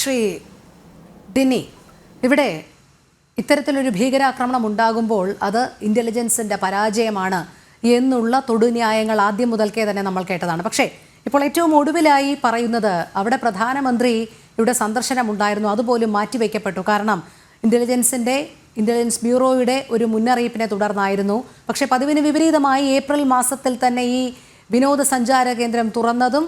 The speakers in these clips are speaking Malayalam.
ശ്രീ ഡിന്നി, ഇവിടെ ഇത്തരത്തിലൊരു ഭീകരാക്രമണം ഉണ്ടാകുമ്പോൾ അത് ഇന്റലിജൻസിന്റെ പരാജയമാണ് എന്നുള്ള തൊടുന്യായങ്ങൾ ആദ്യം മുതൽക്കേ തന്നെ നമ്മൾ കേട്ടതാണ്. പക്ഷേ ഇപ്പോൾ ഏറ്റവും ഒടുവിലായി പറയുന്നത് അവിടെ പ്രധാനമന്ത്രി ഇവിടെ സന്ദർശനം ഉണ്ടായിരുന്നു, അതുപോലും മാറ്റിവെക്കപ്പെട്ടു. കാരണം ഇന്റലിജൻസ് ബ്യൂറോയുടെ ഒരു മുന്നറിയിപ്പിനെ തുടർന്നായിരുന്നു. പക്ഷേ പതിവിന് വിപരീതമായി ഏപ്രിൽ മാസത്തിൽ തന്നെ ഈ വിനോദസഞ്ചാര കേന്ദ്രം തുറന്നതും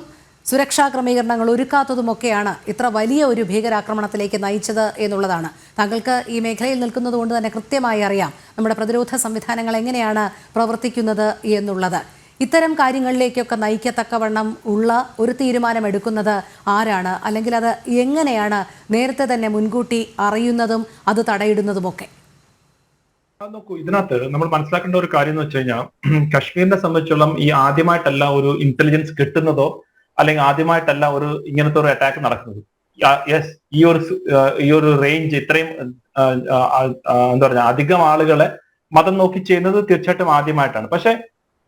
സുരക്ഷാ ക്രമീകരണങ്ങൾ ഒരുക്കാത്തതുമൊക്കെയാണ് ഇത്ര വലിയ ഒരു ഭീകരാക്രമണത്തിലേക്ക് നയിച്ചത് എന്നുള്ളതാണ്. താങ്കൾക്ക് ഈ മേഖലയിൽ നിൽക്കുന്നത് കൊണ്ട് തന്നെ കൃത്യമായി അറിയാം നമ്മുടെ പ്രതിരോധ സംവിധാനങ്ങൾ എങ്ങനെയാണ് പ്രവർത്തിക്കുന്നത് എന്നുള്ളത്. ഇത്തരം കാര്യങ്ങളിലേക്കൊക്കെ നയിക്കത്തക്കവണ്ണം ഉള്ള ഒരു തീരുമാനമെടുക്കുന്നത് ആരാണ്? അല്ലെങ്കിൽ അത് എങ്ങനെയാണ് നേരത്തെ തന്നെ മുൻകൂട്ടി അറിയുന്നതും അത് തടയിടുന്നതുമൊക്കെ? നോക്കൂ, ഇതിനകത്ത് നമ്മൾ മനസ്സിലാക്കേണ്ട ഒരു കാര്യം എന്ന് വെച്ച് കഴിഞ്ഞാൽ, കശ്മീരിനെ സംബന്ധിച്ചോളം ഈ ആദ്യമായിട്ടല്ല ഒരു ഇന്റലിജൻസ് കിട്ടുന്നതോ അല്ലെങ്കിൽ ആദ്യമായിട്ടല്ല ഒരു ഇങ്ങനത്തെ ഒരു അറ്റാക്ക് നടക്കുന്നത്. യെസ്, ഈ ഒരു റേഞ്ച് ഇത്രയും എന്താ പറയുക അധികം ആളുകളെ മതം നോക്കി ചെയ്യുന്നത് തീർച്ചയായിട്ടും ആദ്യമായിട്ടാണ്. പക്ഷെ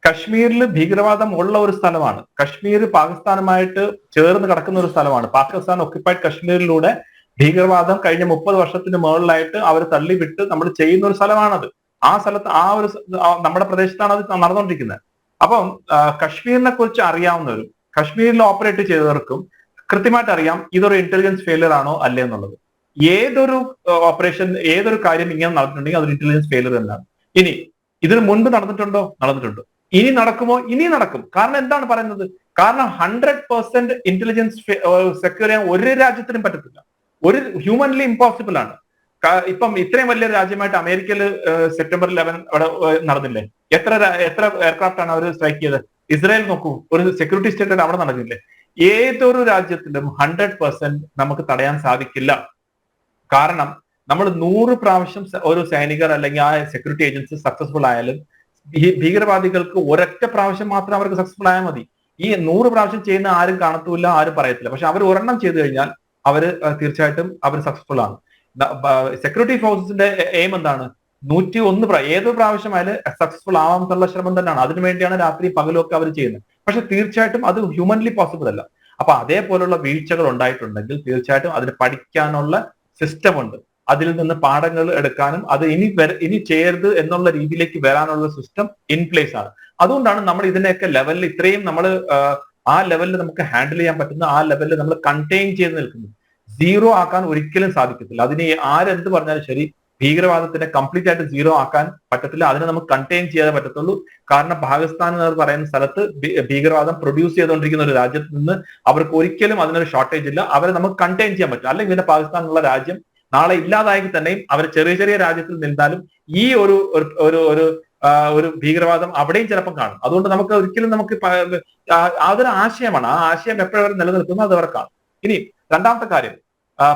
കശ്മീരിൽ ഭീകരവാദം ഉള്ള ഒരു സ്ഥലമാണ്. കശ്മീർ പാകിസ്ഥാനുമായിട്ട് ചേർന്ന് കിടക്കുന്ന ഒരു സ്ഥലമാണ്. പാകിസ്ഥാൻ ഒക്യുപ്പൈഡ് കശ്മീരിലൂടെ ഭീകരവാദം കഴിഞ്ഞ 30 വർഷത്തിന് മുകളിലായിട്ട് അവർ തള്ളിവിട്ട് നമ്മൾ ചെയ്യുന്ന ഒരു സ്ഥലമാണത്. ആ സ്ഥലത്ത് നമ്മുടെ പ്രദേശത്താണ് അത് നടന്നുകൊണ്ടിരിക്കുന്നത്. അപ്പം കശ്മീരിനെ കുറിച്ച് അറിയാവുന്നവരും കശ്മീരിൽ ഓപ്പറേറ്റ് ചെയ്തവർക്കും കൃത്യമായിട്ട് അറിയാം ഇതൊരു ഇന്റലിജൻസ് ഫെയിലിയർ ആണോ അല്ലേ എന്നുള്ളത്. ഏതൊരു ഓപ്പറേഷൻ, ഏതൊരു കാര്യം ഇങ്ങനെ നടന്നിട്ടുണ്ടെങ്കിൽ അതൊരു ഇന്റലിജൻസ് ഫെയിലിയർ എന്നാണ്. ഇനി ഇതിന് മുൻപ് നടന്നിട്ടുണ്ടോ? നടന്നിട്ടുണ്ട്. ഇനി നടക്കുമോ? ഇനി നടക്കും. കാരണം എന്താണ് പറയുന്നത്? കാരണം 100% ഇന്റലിജൻസ് സെക്യൂർ ചെയ്യാൻ ഒരു രാജ്യത്തിനും പറ്റത്തില്ല. ഒരു ഹ്യൂമൻലി ഇമ്പോസിബിൾ ആണ്. ഇപ്പം ഇത്രയും വലിയ രാജ്യമായിട്ട് അമേരിക്കയിൽ സെപ്റ്റംബർ 11 അവിടെ നടന്നില്ലേ? എത്ര എയർക്രാഫ്റ്റ് ആണ് അവർ സ്ട്രൈക്ക് ചെയ്തത്? ഇസ്രായേൽ നോക്കൂ, ഒരു സെക്യൂരിറ്റി സ്റ്റേറ്റ് അവിടെ നടന്നില്ലേ? ഏതൊരു രാജ്യത്തിലും 100% നമുക്ക് തടയാൻ സാധിക്കില്ല. കാരണം നമ്മൾ 100 പ്രാവശ്യം ഒരു സൈനികർ അല്ലെങ്കിൽ ആ സെക്യൂരിറ്റി ഏജൻസി സക്സസ്ഫുൾ ആയാലും ഈ ഭീകരവാദികൾക്ക് ഒരൊറ്റ പ്രാവശ്യം മാത്രം അവർക്ക് സക്സസ്ഫുൾ ആയാൽ മതി. ഈ 100 പ്രാവശ്യം ചെയ്യുന്ന ആരും കാണത്തില്ല, ആരും പറയത്തില്ല. പക്ഷെ അവർ ഒരെണ്ണം ചെയ്തു കഴിഞ്ഞാൽ അവര് തീർച്ചയായിട്ടും അവർ സക്സസ്ഫുൾ ആണ്. സെക്യൂരിറ്റി ഫോഴ്സസിന്റെ എയിം എന്താണ്? 101 ഏതൊരു പ്രാവശ്യമായാലും സക്സസ്ഫുൾ ആവാമെന്നുള്ള ശ്രമം തന്നെയാണ്. അതിനുവേണ്ടിയാണ് രാത്രി പകലും ഒക്കെ അവർ ചെയ്യുന്നത്. പക്ഷെ തീർച്ചയായിട്ടും അത് ഹ്യൂമൻലി പോസിബിൾ അല്ല. അപ്പൊ അതേപോലുള്ള വീഴ്ചകൾ ഉണ്ടായിട്ടുണ്ടെങ്കിൽ തീർച്ചയായിട്ടും അതിന് പഠിക്കാനുള്ള സിസ്റ്റം ഉണ്ട്. അതിൽ നിന്ന് പാഠങ്ങൾ എടുക്കാനും അത് ഇനി ചെയ്യരുത് എന്നുള്ള രീതിയിലേക്ക് വരാനുള്ള സിസ്റ്റം ഇൻ പ്ലേസ് ആണ്. അതുകൊണ്ടാണ് നമ്മൾ ഇതിനെയൊക്കെ ലെവലിൽ ഇത്രയും നമ്മൾ ആ ലെവലിൽ നമുക്ക് ഹാൻഡിൽ ചെയ്യാൻ പറ്റുന്ന ആ ലെവലിൽ നമ്മൾ കണ്ടെയ്ൻ ചെയ്ത് നിൽക്കുന്നത്. സീറോ ആക്കാൻ ഒരിക്കലും സാധിക്കത്തില്ല. അതിന് ആരെന്ത് പറഞ്ഞാലും ശരി, ഭീകരവാദത്തിനെ കംപ്ലീറ്റ് ആയിട്ട് സീറോ ആക്കാൻ പറ്റത്തില്ല. അതിനെ നമുക്ക് കണ്ടെയ്ൻ ചെയ്യാതെ പറ്റത്തുള്ളൂ. കാരണം പാകിസ്ഥാൻ എന്ന് പറയുന്ന സ്ഥലത്ത് ഭീകരവാദം പ്രൊഡ്യൂസ് ചെയ്തുകൊണ്ടിരിക്കുന്ന ഒരു രാജ്യത്ത് നിന്ന് അവർക്ക് ഒരിക്കലും അതിനൊരു ഷോർട്ടേജ് ഇല്ല. അവരെ നമുക്ക് കണ്ടെയ്ൻ ചെയ്യാൻ പറ്റും. അല്ലെങ്കിൽ പിന്നെ പാകിസ്ഥാൻ എന്നുള്ള രാജ്യം നാളെ ഇല്ലാതായെങ്കിൽ തന്നെയും അവർ ചെറിയ ചെറിയ രാജ്യത്തിൽ നിന്നാലും ഈ ഒരു ഭീകരവാദം അവിടെയും ചിലപ്പം കാണും. അതുകൊണ്ട് നമുക്ക് ഒരിക്കലും അതൊരു ആശയമാണ്. ആ ആശയം എപ്പോഴും നിലനിൽക്കുന്നു, അത് അവർക്കാണ്. ഇനി രണ്ടാമത്തെ കാര്യം,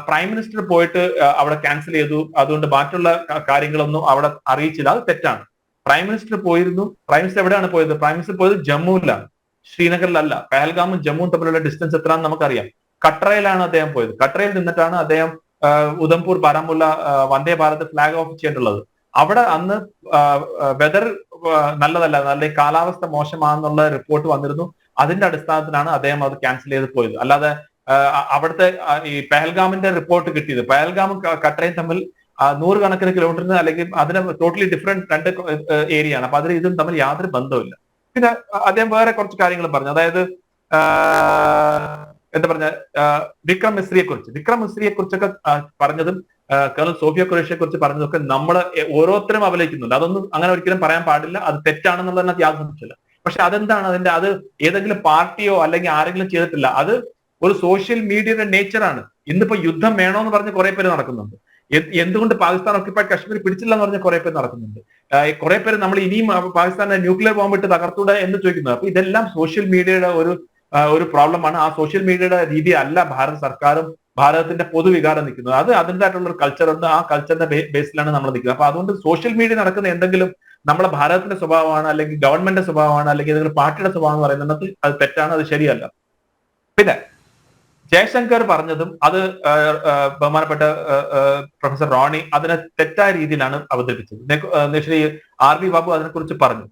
പ്രൈം മിനിസ്റ്റർ പോയിട്ട് അവിടെ ക്യാൻസൽ ചെയ്തു, അതുകൊണ്ട് മറ്റുള്ള കാര്യങ്ങളൊന്നും അവിടെ അറിയിച്ചില്ല. അത് തെറ്റാണ്. പ്രൈം മിനിസ്റ്റർ പോയിരുന്നു. പ്രൈം മിനിസ്റ്റർ എവിടെയാണ് പോയത്? പ്രൈം മിനിസ്റ്റർ പോയത് ജമ്മുവിലാണ്, ശ്രീനഗറിലല്ല. പഹൽഗാമും ജമ്മുവും തമ്മിലുള്ള ഡിസ്റ്റൻസ് എത്രയാണെന്ന് നമുക്കറിയാം. കട്രയിലാണ് അദ്ദേഹം പോയത്. കട്രയിൽ നിന്നിട്ടാണ് അദ്ദേഹം ഉധംപൂർ ബാരാമുള്ള വന്ദേ ഭാരത് ഫ്ലാഗ് ഓഫ് ചെയ്തിട്ടുള്ളത്. അവിടെ അന്ന് വെതർ നല്ലതല്ല, നല്ല കാലാവസ്ഥ മോശമാണെന്നുള്ള റിപ്പോർട്ട് വന്നിരുന്നു. അതിന്റെ അടിസ്ഥാനത്തിലാണ് അദ്ദേഹം അത് ക്യാൻസൽ ചെയ്ത് പോയത്. അല്ലാതെ അവിടുത്തെ ഈ പെഹൽഗാമിന്റെ റിപ്പോർട്ട് കിട്ടിയത്, പെഹൽഗാമും കട്രയും തമ്മിൽ 100 കണക്കിന് കിലോമീറ്ററിന് അല്ലെങ്കിൽ അതിന് ടോട്ടലി ഡിഫറെന്റ് 2 ഏരിയ ആണ്. അപ്പൊ അതിന് ഇതും തമ്മിൽ യാതൊരു ബന്ധവുമില്ല. പിന്നെ അദ്ദേഹം വേറെ കുറച്ച് കാര്യങ്ങൾ പറഞ്ഞു. അതായത് എന്താ പറഞ്ഞ വിക്രം മിസ്രിയെ കുറിച്ചൊക്കെ പറഞ്ഞതും കേണൽ സോഫിയ ഖുറേഷിയെ കുറിച്ച് പറഞ്ഞതൊക്കെ നമ്മൾ ഓരോരുത്തരും അപലപിക്കുന്നുണ്ട്. അതൊന്നും അങ്ങനെ ഒരിക്കലും പറയാൻ പാടില്ല. അത് തെറ്റാണെന്നുള്ളതിനകത്ത് യാതൊരു സംശയമില്ല. പക്ഷെ അതെന്താണ് അത് ഏതെങ്കിലും പാർട്ടിയോ അല്ലെങ്കിൽ ആരെങ്കിലും ചെയ്തിട്ടില്ല. അത് ഒരു സോഷ്യൽ മീഡിയയുടെ നേച്ചറാണ്. ഇന്നിപ്പോ യുദ്ധം വേണോന്ന് പറഞ്ഞ് കുറെ പേര് നടക്കുന്നുണ്ട്. എന്തുകൊണ്ട് പാകിസ്ഥാൻ ഒക്യുപ്പൈഡ് കശ്മീർ പിടിച്ചില്ല എന്ന് പറഞ്ഞ് കുറെ പേര് നടക്കുന്നുണ്ട്. കുറെ പേര് നമ്മൾ ഇനിയും പാകിസ്ഥാനെ ന്യൂക്ലിയർ ബോംബ് ഇട്ട് തകർത്തൂടെ എന്ന് ചോദിക്കുന്നത്. അപ്പൊ ഇതെല്ലാം സോഷ്യൽ മീഡിയയുടെ ഒരു പ്രോബ്ലമാണ്. ആ സോഷ്യൽ മീഡിയയുടെ രീതി അല്ല ഭാരത സർക്കാരും ഭാരതത്തിന്റെ പൊതുവികാരം നിൽക്കുന്നത്. അത് അതിൻ്റെതായിട്ടുള്ള ഒരു കൾച്ചർ ഉണ്ട്. ആ കൾച്ചറിന്റെ ബേസിലാണ് നമ്മൾ നിൽക്കുന്നത്. അപ്പൊ അതുകൊണ്ട് സോഷ്യൽ മീഡിയ നടക്കുന്ന എന്തെങ്കിലും നമ്മളെ ഭാരതത്തിന്റെ സ്വഭാവമാണ് അല്ലെങ്കിൽ ഗവൺമെന്റിന്റെ സ്വഭാവമാണ് അല്ലെങ്കിൽ ഏതെങ്കിലും പാർട്ടിയുടെ സ്വഭാവം എന്ന് പറയുന്നത് അത് തെറ്റാണ്, അത് ശരിയല്ല. പിന്നെ ജയശങ്കർ പറഞ്ഞതും അത് ബഹുമാനപ്പെട്ട പ്രൊഫസർ റോണി അതിനെ തെറ്റായ രീതിയിലാണ് അവതരിപ്പിച്ചത്. ശ്രീ RV ബാബു അതിനെക്കുറിച്ച് പറഞ്ഞു.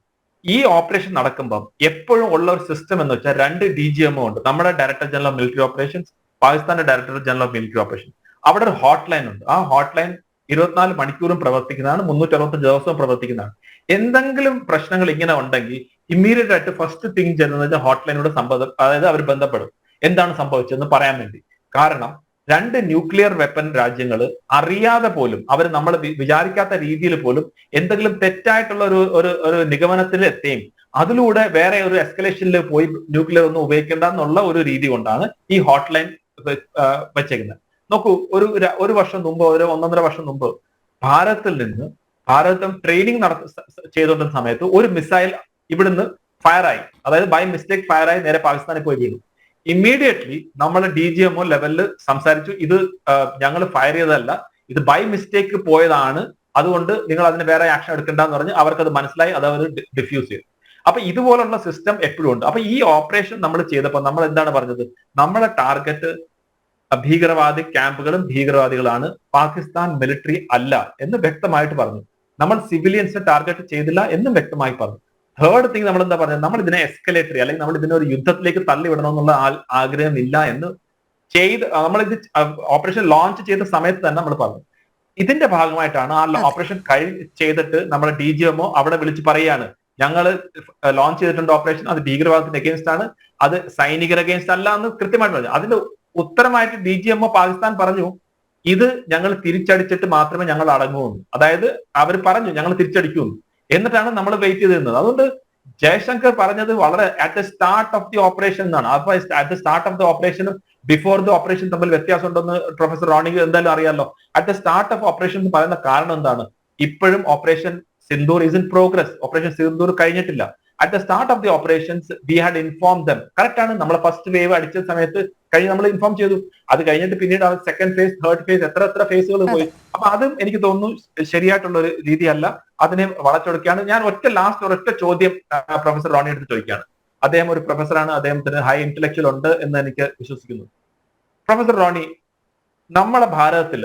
ഈ ഓപ്പറേഷൻ നടക്കുമ്പോൾ എപ്പോഴും ഉള്ള ഒരു സിസ്റ്റം എന്ന് വെച്ചാൽ 2 DGMO ഉണ്ട്. നമ്മുടെ director general of military operations, പാകിസ്ഥാന്റെ director general of military operation. അവിടെ ഒരു ഹോട്ട് ലൈൻ ഉണ്ട്. ആ ഹോട്ട് ലൈൻ 24 മണിക്കൂറും പ്രവർത്തിക്കുന്നതാണ്, 365 ദിവസവും പ്രവർത്തിക്കുന്നതാണ്. എന്തെങ്കിലും പ്രശ്നങ്ങൾ ഇങ്ങനെ ഉണ്ടെങ്കിൽ ഇമ്മീഡിയറ്റ് ആയിട്ട് ഫസ്റ്റ് തിങ് ചെയ്യുന്നത് ഹോട്ട് ലൈനോട് അതായത് അവർ ബന്ധപ്പെടും എന്താണ് സംഭവിച്ചതെന്ന് പറയാൻ വേണ്ടി. കാരണം 2 ന്യൂക്ലിയർ വെപ്പൺ രാജ്യങ്ങൾ അറിയാതെ പോലും അവർ നമ്മൾ വിചാരിക്കാത്ത രീതിയിൽ പോലും എന്തെങ്കിലും തെറ്റായിട്ടുള്ള ഒരു നിഗമനത്തിൽ എത്തുകയും അതിലൂടെ വേറെ ഒരു എസ്കലേഷനിൽ പോയി ന്യൂക്ലിയർ ഒന്നും ഉപയോഗിക്കേണ്ട എന്നുള്ള ഒരു രീതി കൊണ്ടാണ് ഈ ഹോട്ട് ലൈൻ വെച്ചേക്കുന്നത്. നോക്കൂ, ഒരു വർഷം മുമ്പ്, 1.5 വർഷം മുമ്പ് ഭാരതം ട്രെയിനിങ് ചെയ്തുകൊണ്ടിരുന്ന സമയത്ത് ഒരു മിസൈൽ ഇവിടുന്ന് ഫയറായി, അതായത് ബൈ മിസ്റ്റേക്ക് ഫയറായി നേരെ പാകിസ്ഥാനിൽ പോയി വീണു. ഇമ്മീഡിയറ്റ്ലി നമ്മൾ DGMO ലെവലിൽ സംസാരിച്ചു, ഇത് ഞങ്ങൾ ഫയർ ചെയ്തതല്ല, ഇത് ബൈ മിസ്റ്റേക്ക് പോയതാണ്, അതുകൊണ്ട് നിങ്ങൾ അതിന് വേറെ ആക്ഷൻ എടുക്കണ്ടെന്ന് പറഞ്ഞ് അവർക്കത് മനസ്സിലായി, അത് അവർ ഡിഫ്യൂസ് ചെയ്തു. അപ്പൊ ഇതുപോലുള്ള സിസ്റ്റം എപ്പോഴും ഉണ്ട്. അപ്പൊ ഈ ഓപ്പറേഷൻ നമ്മൾ ചെയ്തപ്പോൾ നമ്മൾ എന്താണ് പറഞ്ഞത്? നമ്മുടെ ടാർഗറ്റ് ഭീകരവാദി ക്യാമ്പുകളും ഭീകരവാദികളാണ്, പാകിസ്ഥാൻ മിലിറ്ററി അല്ല എന്ന് വ്യക്തമായിട്ട് പറഞ്ഞു. നമ്മൾ സിവിലിയൻസിനെ ടാർഗറ്റ് ചെയ്തില്ല എന്നും വ്യക്തമായി പറഞ്ഞു. തേർഡ് തിങ് നമ്മൾ എന്താ പറഞ്ഞത്? നമ്മൾ ഇതിനെ എസ്കലേറ്ററി അല്ലെങ്കിൽ നമ്മൾ ഇതിനെ ഒരു യുദ്ധത്തിലേക്ക് തള്ളിവിടണം എന്നുള്ള ആഗ്രഹമില്ല എന്ന് നമ്മളിത് ഓപ്പറേഷൻ ലോഞ്ച് ചെയ്ത സമയത്ത് തന്നെ നമ്മൾ പറഞ്ഞു. ഇതിന്റെ ഭാഗമായിട്ടാണ് ആ ഓപ്പറേഷൻ ചെയ്തിട്ട് നമ്മുടെ DGMO അവിടെ വിളിച്ച് പറയുകയാണ്, ഞങ്ങൾ ലോഞ്ച് ചെയ്തിട്ടുണ്ട് ഓപ്പറേഷൻ, അത് ഭീകരവാദത്തിന് അഗേൻസ്റ്റ് ആണ്, അത് സൈനികർ അഗേൻസ്റ്റ് അല്ല എന്ന് കൃത്യമായിട്ട് പറഞ്ഞു. അതിന്റെ ഉത്തരമായിട്ട് DGMO പാകിസ്ഥാൻ പറഞ്ഞു, ഇത് ഞങ്ങൾ തിരിച്ചടിച്ചിട്ട് മാത്രമേ ഞങ്ങൾ അടങ്ങുള്ളൂ. അതായത് അവർ പറഞ്ഞു ഞങ്ങൾ തിരിച്ചടിക്കുമെന്ന്. എന്നിട്ടാണ് നമ്മൾ വെയിറ്റ് ചെയ്ത് നിന്നത്. അതുകൊണ്ട് ജയശങ്കർ പറഞ്ഞത് വളരെ at the start of the operation എന്നാണ്. അപ്പൊ at the start of the ഓപ്പറേഷനും ബിഫോർ ദി ഓപ്പറേഷൻ തമ്മിൽ വ്യത്യാസം ഉണ്ടെന്ന് പ്രൊഫസർ റോണിക്ക് എന്തായാലും അറിയാമല്ലോ. At the start of operation എന്ന് പറയുന്ന കാരണം എന്താണ്? ഇപ്പോഴും operation Sindoor is in progress. Operation Sindoor കഴിഞ്ഞിട്ടില്ല. At the start of the operations we had inform them. Correct ആണ്, നമ്മളെ ഫസ്റ്റ് വേവ് അടിച്ച സമയത്ത് നമ്മൾ ഇൻഫോം ചെയ്തു. അത് കഴിഞ്ഞിട്ട് പിന്നീട് സെക്കൻഡ് ഫേസ്, തേർഡ് ഫേസ്, എത്ര ഫേസുകൾ പോയി. അപ്പൊ അതും എനിക്ക് തോന്നുന്നു ശരിയായിട്ടുള്ള ഒരു രീതിയല്ല, അതിനെ വളച്ചൊടുക്കുകയാണ്. ഞാൻ ഒരൊറ്റ ചോദ്യം പ്രൊഫസർ റോണി എടുത്ത് ചോദിക്കുകയാണ്. അദ്ദേഹം ഒരു പ്രൊഫസറാണ്, അദ്ദേഹത്തിന് ഹൈ ഇന്റലക്ച്വൽ ഉണ്ട് എന്ന് എനിക്ക് വിശ്വസിക്കുന്നു. പ്രൊഫസർ റോണി, നമ്മളെ ഭാരതത്തിൽ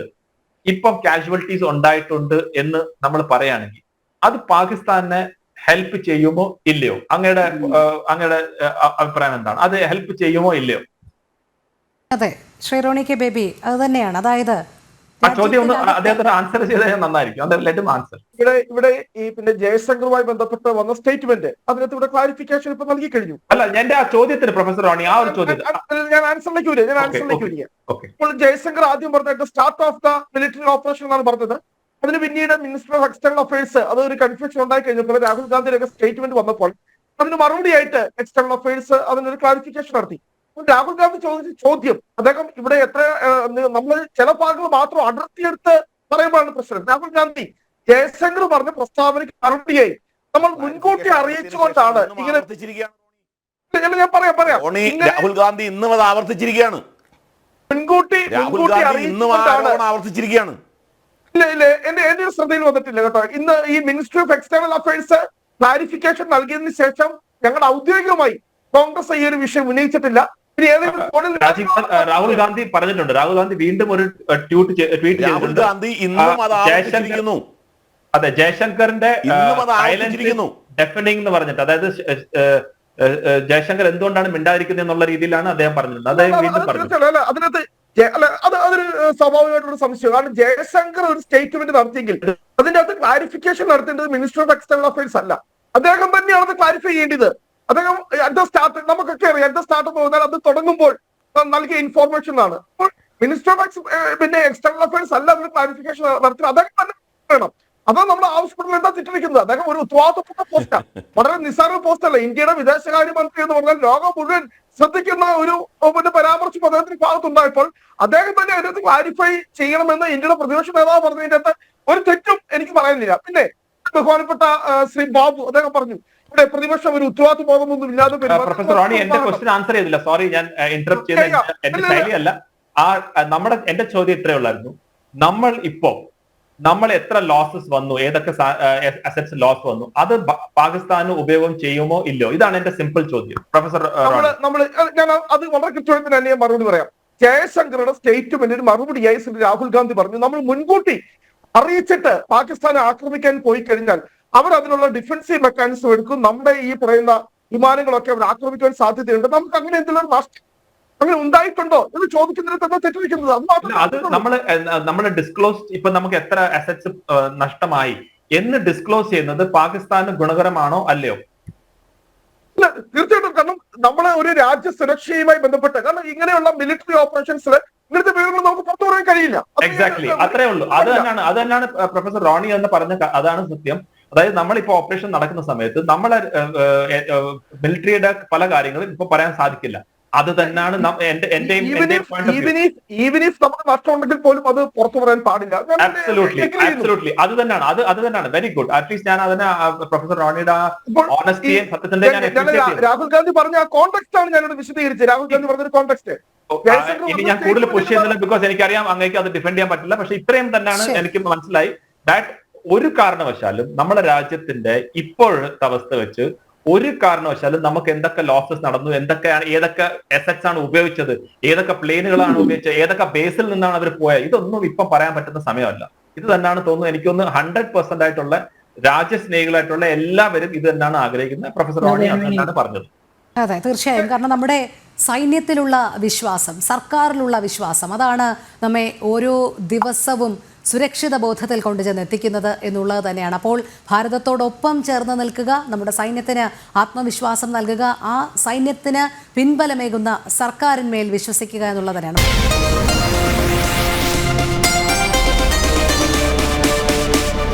ഇപ്പം കാഷ്വാലിറ്റീസ് ഉണ്ടായിട്ടുണ്ട് എന്ന് നമ്മൾ പറയുകയാണെങ്കിൽ അത് പാകിസ്ഥാനെ ഹെൽപ്പ് ചെയ്യുമോ ഇല്ലയോ? അങ്ങയുടെ അഭിപ്രായം എന്താണ്? അത് ഹെൽപ്പ് ചെയ്യുമോ ഇല്ലയോ? അതെ, ശ്രീ റോണി കെ ബേബി, അത് തന്നെയാണ്. അതായത് ആ ചോദ്യം ഒന്ന് അദ്ദേഹത്തിന് ആൻസർ ചെയ്താൽ നന്നായിരിക്കും. ആൻസർ ഇവിടെ ഈ പിന്നെ ജയശങ്കറുമായി ബന്ധപ്പെട്ട് വന്ന സ്റ്റേറ്റ്മെന്റ് അതിനകത്ത് ഇവിടെ ക്ലാരിഫിക്കേഷൻ ഇപ്പൊ നൽകി കഴിഞ്ഞു. അല്ല, എന്റെ ആ ചോദ്യത്തിന് പ്രൊഫസർ റോണി ആ ഒരു ചോദ്യം ഞാൻ ആൻസറിലേക്ക് വരിക. ഇപ്പോൾ ജയശങ്കർ ആദ്യം പറഞ്ഞിട്ട് start of the military operation എന്നാണ് പറഞ്ഞത്. അതിന് പിന്നീട് മിനിസ്റ്റർ ഓഫ് എക്സ്റ്റേണൽ അഫയേഴ്സ് അതൊരു കൺഫ്യൂഷൻ ഉണ്ടായി കഴിഞ്ഞപ്പോൾ രാഹുൽ ഗാന്ധിയുടെ സ്റ്റേറ്റ്മെന്റ് വന്നപ്പോൾ അതിന് മറുപടിയായിട്ട് എക്സ്റ്റേണൽ അഫയേഴ്സ് അതിനൊരു ക്ലാരിഫിക്കേഷൻ നടത്തി. രാഹുൽ ഗാന്ധി ചോദിച്ച ചോദ്യം അദ്ദേഹം ഇവിടെ നമ്മൾ ചില ഭാഗങ്ങൾ മാത്രം അടർത്തിയെടുത്ത് പറയുമ്പോഴാണ് പ്രശ്നം. രാഹുൽ ഗാന്ധി ജയശങ്കർ പറഞ്ഞ പ്രസ്താവനയ്ക്ക് മറുപടിയായി നമ്മൾ മുൻകൂട്ടി അറിയിച്ചുകൊണ്ടാണ് ഇങ്ങനെ ഞാൻ പറയാം രാഹുൽ ഗാന്ധി ഇന്നും അത് ആവർത്തിച്ചിരിക്കുകയാണ്. മുൻകൂട്ടി ആവർത്തിച്ചിരിക്കുകയാണ്. ഇല്ല എന്റെ ഒരു ശ്രദ്ധയിൽ വന്നിട്ടില്ല കേട്ടോ. ഇന്ന് ഈ ministry of external affairs clarification നൽകിയതിനു ശേഷം ഞങ്ങളുടെ ഔദ്യോഗികമായി കോൺഗ്രസ് ഈ ഒരു വിഷയം ഉന്നയിച്ചിട്ടില്ല. രാഹുൽ ഗാന്ധി പറഞ്ഞിട്ടുണ്ട്. രാഹുൽ ഗാന്ധി വീണ്ടും ഒരു ട്വീറ്റ് ചെയ്തിട്ടുണ്ട്. അതെ, ജയശങ്കറിന്റെ ഡെഫനിങ് എന്ന് പറഞ്ഞിട്ട്, അതായത് ജയശങ്കർ എന്തുകൊണ്ടാണ് മിണ്ടാതിരിക്കുന്നത് എന്നുള്ള രീതിയിലാണ് അദ്ദേഹം പറഞ്ഞിട്ടുണ്ട്. അദ്ദേഹം വീണ്ടും പറഞ്ഞു അതിനകത്ത് അതൊരു സ്വാഭാവികമായിട്ടുള്ള സംശയം. കാരണം ജയശങ്കർ ഒരു സ്റ്റേറ്റ്മെന്റ് നടത്തിയെങ്കിൽ അതിന്റെ അകത്ത് ക്ലാരിഫിക്കേഷൻ നടത്തേണ്ടത് മിനിസ്റ്റർ ഓഫ് എക്സ്റ്റേണൽ അഫയേഴ്സ് അല്ല, അദ്ദേഹം തന്നെയാണ് അത് ക്ലാരിഫൈ ചെയ്യേണ്ടത്. അദ്ദേഹം അറ്റ് ദ സ്റ്റാർട്ട് നമുക്കൊക്കെ അറിയാം, അറ്റ് ദ സ്റ്റാർട്ട് എന്ന് പറഞ്ഞാൽ അത് തുടങ്ങുമ്പോൾ നൽകിയ ഇൻഫോർമേഷൻ ആണ്. അപ്പോൾ മിനിസ്റ്റർ ഓഫ് പിന്നെ എക്സ്റ്റേണൽ അഫയേഴ്സ് അല്ല അതിന് ക്ലാരിഫിക്കേഷൻ നടത്തി അദ്ദേഹം തന്നെ വേണം. അതാണ് നമ്മൾ ആവശ്യപ്പെടുന്നത്. എന്താ തെറ്റിരിക്കുന്നത്? അദ്ദേഹം ഒരു ഉത്തരവാദിത്തപ്പെട്ട പോസ്റ്റാണ്, വളരെ നിസ്സാര പോസ്റ്റ് അല്ല. ഇന്ത്യയുടെ വിദേശകാര്യമന്ത്രി എന്ന് പറഞ്ഞാൽ ലോകം മുഴുവൻ ശ്രദ്ധിക്കുന്ന ഒരു പരാമർശം അദ്ദേഹത്തിന്റെ ഭാഗത്തുണ്ടായപ്പോൾ അദ്ദേഹം തന്നെ അതിനകത്ത് ക്ലാരിഫൈ ചെയ്യണമെന്ന് ഇന്ത്യയുടെ പ്രതിപക്ഷ നേതാവ് പറഞ്ഞതിന്റെ അകത്ത് ഒരു തെറ്റും എനിക്ക് പറയാനില്ല. പിന്നെ ബഹുമാനപ്പെട്ട ശ്രീ ബാബു അദ്ദേഹം പറഞ്ഞു ഇവിടെ പ്രതിപക്ഷം ഒരു ഉത്തരവാദിത്വ ബോധമൊന്നും ഇല്ലാതെ. പ്രൊഫസർ റോണി എന്റെ ക്വസ്റ്റ്യൻ ആൻസർ ചെയ്തില്ല, സോറി, ഞാൻ ഇന്ററപ്റ്റ് ചെയ്ത എന്റെ ശൈലിയല്ല. എന്റെ ചോദ്യം ഇത്രയേ ഉള്ളായിരുന്നു. നമ്മൾ എത്ര ലോസസ് വന്നു, ഏതൊക്കെ അസറ്റ്സ് ലോസ് വന്നു, അത് പാകിസ്ഥാന് ഉപയോഗം ചെയ്യുമോ ഇല്ലയോ? ഇതാണ് എന്റെ സിമ്പിൾ ചോദ്യം. പ്രൊഫസർ ഞാൻ അത് വളരെ കൃത്യമായി തന്നെ ഞാൻ മറുപടി പറയാം. ജയശങ്കറുടെ സ്റ്റേറ്റ്മെന്റിന് മറുപടിയായി ശ്രീ രാഹുൽ ഗാന്ധി പറഞ്ഞു നമ്മൾ മുൻകൂട്ടി അറിയിച്ചിട്ട് പാകിസ്ഥാനെ ആക്രമിക്കാൻ പോയി കഴിഞ്ഞാൽ അവർ അതിനുള്ള ഡിഫൻസീവ് മെക്കാനിസം എടുക്കും, നമ്മുടെ ഈ പറയുന്ന വിമാനങ്ങളൊക്കെ അവർ ആക്രമിക്കാൻ സാധ്യതയുണ്ട്, നമുക്ക് അങ്ങനെ എന്തെങ്കിലും അങ്ങനെ ഉണ്ടായിട്ടുണ്ടോ എന്ന് ചോദിക്കുന്നതിന് എന്താ തെറ്റിരിക്കുന്നത്? അത് നമ്മൾ ഡിസ്ക്ലോസ് ഇപ്പൊ നമുക്ക് എത്ര അസറ്റ്സ് നഷ്ടമായി എന്ന് ഡിസ്ക്ലോസ് ചെയ്യുന്നത് പാകിസ്ഥാന് ഗുണകരമാണോ അല്ലയോ? ഇല്ല, തീർച്ചയായിട്ടും. കാരണം നമ്മളെ ഒരു രാജ്യ സുരക്ഷയുമായി ബന്ധപ്പെട്ട്, കാരണം ഇങ്ങനെയുള്ള മിലിറ്ററി ഓപ്പറേഷൻസിൽ ഇങ്ങനത്തെ വിവരങ്ങൾ നമുക്ക് പുറത്തു പറയാൻ കഴിയില്ല. എക്സാക്ട്ലി, അത്രേ ഉള്ളൂ. അത് തന്നെയാണ് പ്രൊഫസർ റോണി എന്ന് പറഞ്ഞ അതാണ് സത്യം. അതായത് നമ്മളിപ്പോ ഓപ്പറേഷൻ നടക്കുന്ന സമയത്ത് നമ്മളെ മിലിറ്ററിയുടെ പല കാര്യങ്ങളും ഇപ്പൊ പറയാൻ സാധിക്കില്ല. അത് തന്നെയാണ് ഈവൻ ഇഫ് നമുക്ക് നഷ്ടമുണ്ടെങ്കിൽ പോലും അത് പുറത്തു പറയാൻ പാടില്ല. Absolutely. അത് തന്നെയാണ് വെരി ഗുഡ്. അറ്റ്ലീസ്റ്റ് ഞാൻ അതിനെ പ്രൊഫസർ റോണിയുടെ ഓണസ്റ്റിയും സത്യത്തിന്റെ രാഹുൽ ഗാന്ധി പറഞ്ഞ ആ കോണ്ടെക്സ്റ്റ് ആണ് ഞാനിവിടെ വിശദീകരിച്ചത്. രാഹുൽ ഗാന്ധി പറഞ്ഞൊരു കോണ്ടെക്സ്റ്റ് ഇനി ഞാൻ കൂടുതൽ പുഷ് ചെയ്യുന്നില്ല, ബിക്കോസ് എനിക്കറിയാം അങ്ങേക്ക് അത് ഡിഫെൻഡ് ചെയ്യാൻ പറ്റില്ല. പക്ഷെ ഇത്രയും തന്നെയാണ് എനിക്ക് മനസ്സിലായി. ദാറ്റ് ഒരു കാരണവശാലും നമ്മുടെ രാജ്യത്തിന്റെ ഇപ്പോഴത്തെ അവസ്ഥ വെച്ച് ഒരു കാരണവശാലും നമുക്ക് എന്തൊക്കെ ലോസസ് നടന്നു, ഏതൊക്കെ അസറ്റ്സ് ആണ് ഉപയോഗിച്ചത്, ഏതൊക്കെ പ്ലെയിനുകളാണ് ഉപയോഗിച്ചത്, ഏതൊക്കെ ബേസിൽ നിന്നാണ് അവർ പോയത്, ഇതൊന്നും ഇപ്പം പറയാൻ പറ്റുന്ന സമയമല്ല. ഇത് തന്നെയാണ് തോന്നുന്നത്. എനിക്കൊന്ന് 100% ആയിട്ടുള്ള രാജ്യസ്നേഹികളായിട്ടുള്ള എല്ലാവരും ഇത് തന്നെയാണ് ആഗ്രഹിക്കുന്നത്. പ്രൊഫസർ റോണി എന്നാണ് പറഞ്ഞത്. അതെ, തീർച്ചയായും. കാരണം നമ്മുടെ സൈന്യത്തിലുള്ള വിശ്വാസം, സർക്കാരിലുള്ള വിശ്വാസം, അതാണ് നമ്മെ ഓരോ ദിവസവും സുരക്ഷിത ബോധത്തിൽ കൊണ്ടുചെന്ന് എത്തിക്കുന്നത് എന്നുള്ളത് തന്നെയാണ്. അപ്പോൾ ഭാരതത്തോടൊപ്പം ചേർന്ന് നിൽക്കുക, നമ്മുടെ സൈന്യത്തിന് ആത്മവിശ്വാസം നൽകുക, ആ സൈന്യത്തിന് പിൻബലമേകുന്ന സർക്കാരിന്മേൽ വിശ്വസിക്കുക എന്നുള്ളത് തന്നെയാണ്.